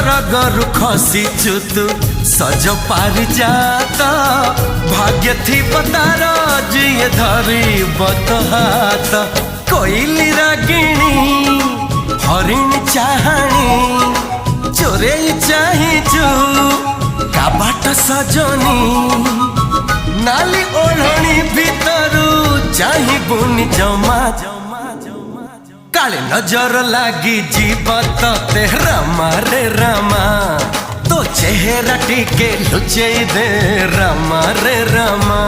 रगरु खसीचु तू सज पारिजात भाग्य थी तार जिए धरी बत हाथ कोइली रागिणी हरिणी चाहाणी चोरे चाहिचु काबाट सजनी नाली ओढ़णी भीतरू चाही बुनी जमा काले नजर लागी जीवत ते रामा रे रामा तो चेहरा टिके लुचे दे रामा रे रामा।